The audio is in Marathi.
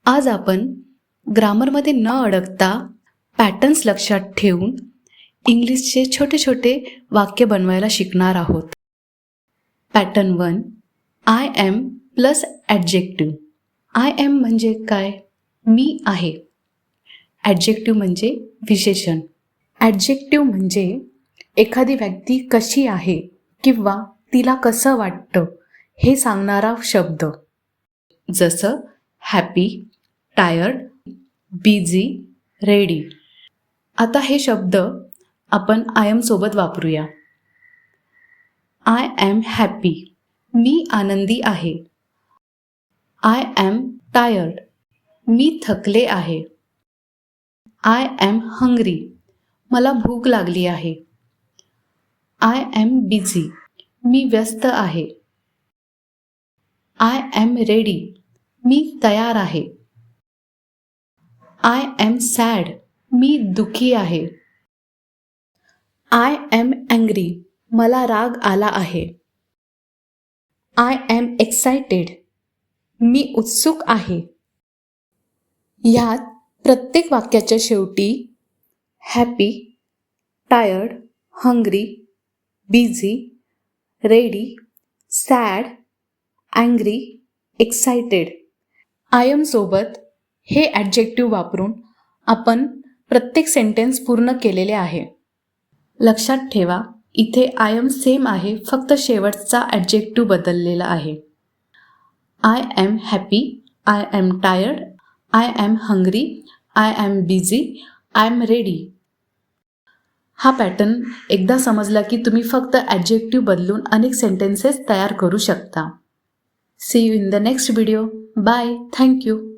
आज आपण ग्रामरमध्ये न अडकता पॅटर्न्स लक्षात ठेवून इंग्लिशचे छोटे छोटे वाक्य बनवायला शिकणार आहोत. Pattern 1. I am plus adjective. I am म्हणजे काय? मी आहे. ॲडजेक्टिव्ह म्हणजे विशेषण. ॲडजेक्टिव्ह म्हणजे एखादी व्यक्ती कशी आहे किंवा तिला कसं वाटतं हे सांगणारा शब्द. जसं हॅपी, टायर्ड, बिझी, रेडी. आता हे शब्द आपण आय एम सोबत वापरूया. आय एम हॅपी, मी आनंदी आहे. आय एम टायर्ड, मी थकले आहे. आय एम हंग्री, मला भूक लागली आहे. आय एम बिझी, मी व्यस्त आहे. आय एम रेडी, मी तयार आहे. आय एम सॅड, मी दुःखी आहे. आय एम अँग्री, मला राग आला आहे. आय एम एक्सायटेड, मी उत्सुक आहे. ह्यात प्रत्येक वाक्याच्या शेवटी happy, tired, hungry, busy, ready, sad, angry, excited, I am सोबत हे ॲडजेक्टिव्ह वापरून आपण प्रत्येक सेंटेन्स पूर्ण केलेले आहे. लक्षात ठेवा, इथे आय एम सेम आहे, फक्त शेवटचा ॲडजेक्टिव्ह बदललेला आहे. I am happy, I am tired, I am hungry, I am busy, I am ready. हा पॅटर्न एकदा समजला की तुम्ही फक्त ॲडजेक्टिव्ह बदलून अनेक सेंटेन्सेस तयार करू शकता. See you in the next video. Bye. Thank you.